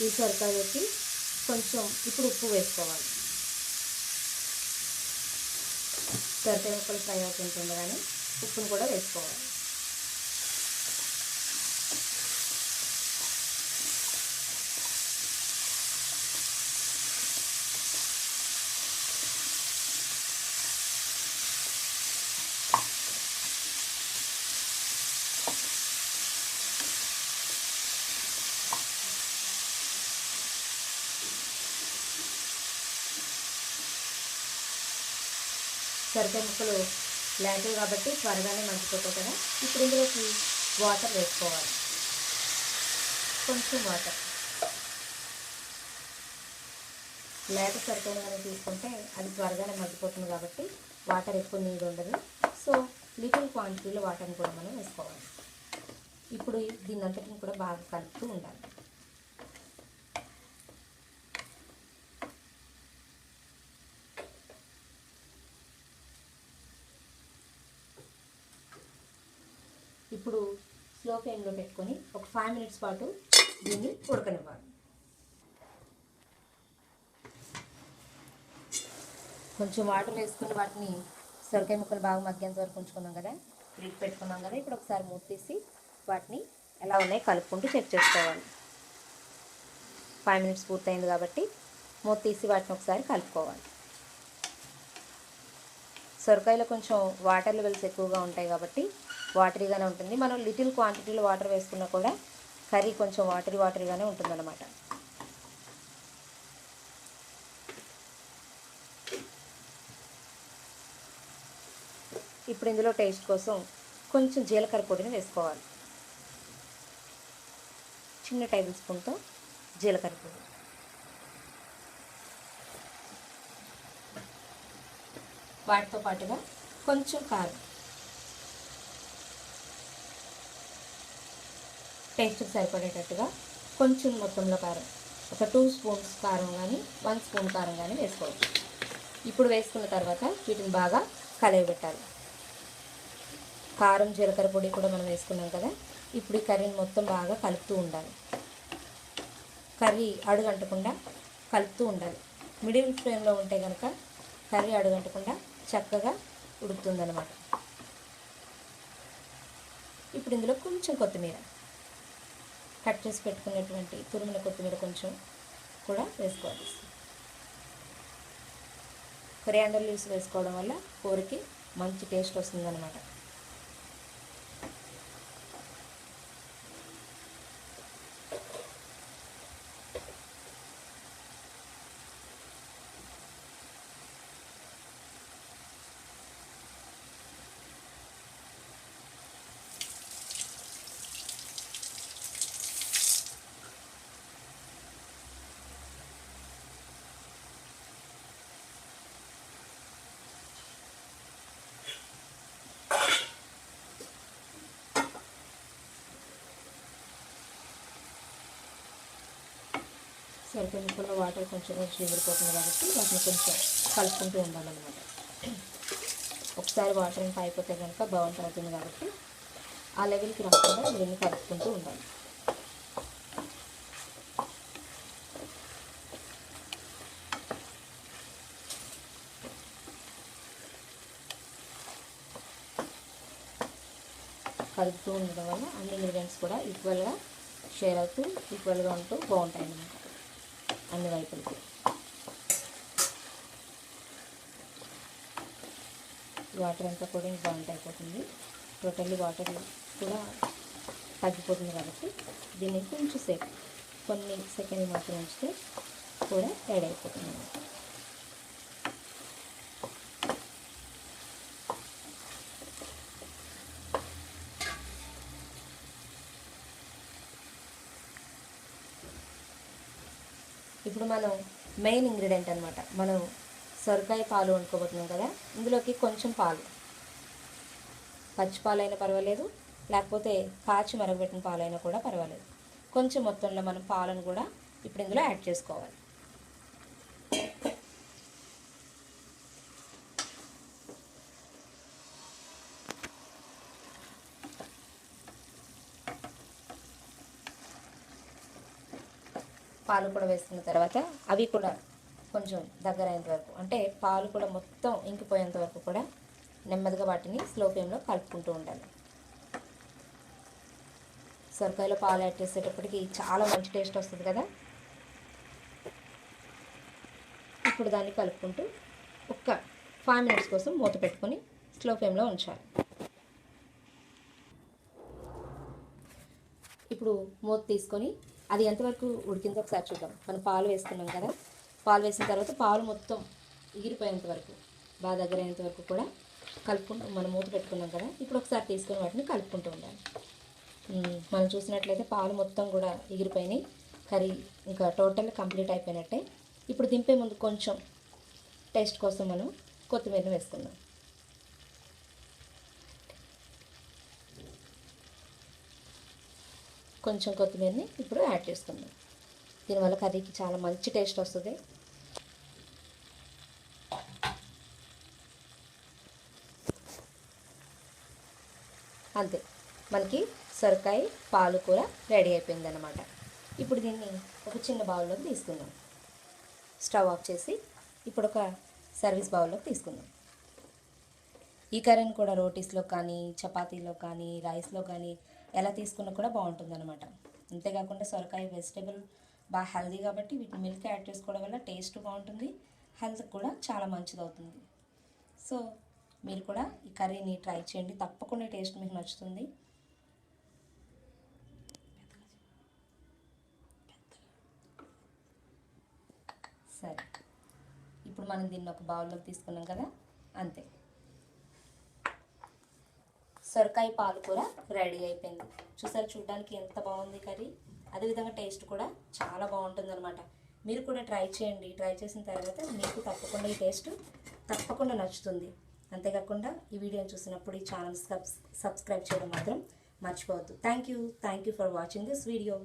ఈ సొరకాయలోకి కొంచెం ఇప్పుడు ఉప్పు వేసుకోవాలి. సొరకాయ ముక్కలు ఫ్రై అవుతుంటుంది కానీ ఉప్పును కూడా వేసుకోవాలి. సొరకాయ ముక్కలు లేతవి కాబట్టి త్వరగానే మగ్గిపోతాయి కదా. ఇప్పుడు ఇందులోకి వాటర్ వేసుకోవాలి. కొంచెం వాటర్. లేత సొరకాయలు కానీ తీసుకుంటే అది త్వరగానే మగ్గిపోతుంది కాబట్టి వాటర్ ఎక్కువ నీరు ఉండదు. సో లిటిల్ క్వాంటిటీలో వాటర్ని కూడా మనం వేసుకోవాలి. ఇప్పుడు దీని అంతటిని కూడా బాగా కలుపుతూ ఉండాలి. ఇప్పుడు స్లో ఫ్లేమ్లో పెట్టుకొని ఒక 5 మినిట్స్ పాటు దీన్ని ఉడకనివ్వాలి. కొంచెం వాటర్ వేసుకుని వాటిని సొరకాయ ముక్కలు బాగా మగ్గేంత వరకు ఉంచుకున్నాం కదా, లిడ్ పెట్టుకున్నాం కదా. ఇప్పుడు ఒకసారి మూత తీసి వాటిని ఎలా ఉన్నాయి కలుపుకుంటూ చెక్ చేసుకోవాలి. 5 మినిట్స్ పూర్తయింది కాబట్టి మూత తీసి వాటిని ఒకసారి కలుపుకోవాలి. సొరకాయలో కొంచెం వాటర్ లెవెల్స్ ఎక్కువగా ఉంటాయి కాబట్టి వాటరీగానే ఉంటుంది. మనం లిటిల్ క్వాంటిటీలో వాటర్ వేసుకున్నా కూడా కర్రీ కొంచెం వాటరీగానే ఉంటుందన్నమాట. ఇప్పుడు ఇందులో టేస్ట్ కోసం కొంచెం జీలకర్ర పొడిని వేసుకోవాలి. చిన్న టేబుల్ స్పూన్తో జీలకర్ర పొడి. వాటితో పాటుగా కొంచెం కారం, టేస్ట్కి సరిపడేటట్టుగా కొంచెం మొత్తంలో కారం, ఒక 2 స్పూన్స్ కారం కానీ 1 స్పూన్ కారం కానీ వేసుకోవచ్చు. ఇప్పుడు వేసుకున్న తర్వాత వీటిని బాగా కలయబెట్టాలి. కారం జీలకర్ర పొడి కూడా మనం వేసుకున్నాం కదా. ఇప్పుడు ఈ కర్రీని మొత్తం బాగా కలుపుతూ ఉండాలి. కర్రీ అడుగంటకుండా కలుపుతూ ఉండాలి. మిడిల్ ఫ్లేమ్లో ఉంటే కనుక కర్రీ అడుగంటకుండా చక్కగా ఉడుకుతుందన్నమాట. ఇప్పుడు ఇందులో కొంచెం కొత్తిమీర, కట్ చేసి పెట్టుకున్నటువంటి తురిమిన కొత్తిమీర కొంచెం కూడా వేసుకోవాలి. కొరియాండర్ లీవ్స్ వేసుకోవడం వల్ల కూరకి మంచి టేస్ట్ వస్తుందన్నమాట. సొరకాయ ముక్కల్లో వాటర్ కొంచెం ఎగిరిపోతుంది కాబట్టి వాటిని కొంచెం కలుపుకుంటూ ఉండాలన్నమాట. ఒకసారి వాటర్ ఇంకా అయిపోతే కనుక బాగుంటుంది అవుతుంది కాబట్టి ఆ లెవెల్కి రాకుండా ఇవన్నీ కలుపుకుంటూ ఉండాలి. కలుపుతూ ఉండడం వల్ల అన్ని ఇంగ్రీడియంట్స్ కూడా ఈక్వల్గా షేర్ అవుతూ ఈక్వల్గా ఉంటూ బాగుంటాయి అన్నమాట అన్ని వైపులకి. వాటర్ అంతా కూడా బాగుంట్ అయిపోతుంది. టోటల్లీ వాటర్ కూడా తగ్గిపోతుంది కాబట్టి దీన్ని కొంచెం సేపు కొన్ని సెకండ్లు మాత్రం ఉంచితే కూడా యాడ్ అయిపోతుంది. ఇప్పుడు మనం మెయిన్ ఇంగ్రీడియంట్ అనమాట, మనం సొరకాయ పాలు వండుకోబోతున్నాం కదా. ఇందులోకి కొంచెం పాలు, పచ్చి పాలైనా పర్వాలేదు, లేకపోతే కాచి మరగబెట్టిన పాలైనా కూడా పర్వాలేదు. కొంచెం మొత్తంలో మనం పాలను కూడా ఇప్పుడు ఇందులో యాడ్ చేసుకోవాలి. పాలు కూడా వేసుకున్న తర్వాత అవి కూడా కొంచెం దగ్గర అయ్యేంత వరకు, అంటే పాలు కూడా మొత్తం ఇంకిపోయేంత వరకు కూడా నెమ్మదిగా వాటిని స్లో ఫ్లేమ్లో కలుపుకుంటూ ఉండాలి. సొరకాయలో పాలు యాడ్ చేసేటప్పటికి చాలా మంచి టేస్ట్ వస్తుంది కదా. ఇప్పుడు దాన్ని కలుపుకుంటూ ఒక్క 5 మినిట్స్ కోసం మూత పెట్టుకొని స్లో ఫ్లేమ్లో ఉంచాలి. ఇప్పుడు మూత తీసుకొని అది ఎంతవరకు ఉడికిందో ఒకసారి చూద్దాం. మనం పాలు వేసుకున్నాం కదా, పాలు వేసిన తర్వాత పాలు మొత్తం ఎగిరిపోయేంత వరకు, బాగా దగ్గర అయ్యేంత వరకు కూడా కలుపుకుంటూ మనం మూత పెట్టుకున్నాం కదా. ఇప్పుడు ఒకసారి తీసుకొని వాటిని కలుపుకుంటూ ఉండాలి. మనం చూసినట్లయితే పాలు మొత్తం కూడా ఎగిరిపోయినాయి, కర్రీ ఇంకా టోటల్ కంప్లీట్ అయిపోయినట్టే. ఇప్పుడు దింపే ముందు కొంచెం టేస్ట్ కోసం మనం కొత్తిమీరని వేసుకుందాం. కొంచెం కొత్తిమీరని ఇప్పుడు యాడ్ చేసుకుందాం. దీనివల్ల కర్రీకి చాలా మంచి టేస్ట్ వస్తుంది. అంతే, మనకి సొరకాయ పాలు కూర రెడీ అయిపోయింది అన్నమాట. ఇప్పుడు దీన్ని ఒక చిన్న బౌల్లోకి తీసుకుందాం. స్టవ్ ఆఫ్ చేసి ఇప్పుడు ఒక సర్వీస్ బౌల్లోకి తీసుకుందాం. ఈ కర్రీని కూడా రోటీస్లో కానీ, చపాతీలో కానీ, రైస్లో కానీ ఎలా తీసుకున్నా కూడా బాగుంటుంది అనమాట. అంతేకాకుండా సొరకాయ వెజిటేబుల్ బాగా హెల్దీ కాబట్టి వీటిని మిల్క్ యాడ్ చేసుకోవడం వల్ల టేస్ట్ బాగుంటుంది, హెల్త్కి కూడా చాలా మంచిది అవుతుంది. సో మీరు కూడా ఈ కర్రీని ట్రై చేయండి, తప్పకుండా టేస్ట్ మీకు నచ్చుతుంది. సరే, ఇప్పుడు మనం దీన్ని ఒక బౌల్లోకి తీసుకున్నాం కదా, అంతే, సొరకాయ పాలు కూర రెడీ అయిపోయింది. చూసారు, చూడడానికి ఎంత బాగుంది కర్రీ, అదేవిధంగా టేస్ట్ కూడా చాలా బాగుంటుంది అనమాట. మీరు కూడా ట్రై చేయండి. ట్రై చేసిన తర్వాత మీకు తప్పకుండా ఈ టేస్ట్ తప్పకుండా నచ్చుతుంది. అంతేకాకుండా ఈ వీడియోని చూసినప్పుడు ఈ ఛానల్ సబ్స్క్రైబ్ చేయడం మాత్రం మర్చిపోవద్దు. Thank you for watching this video.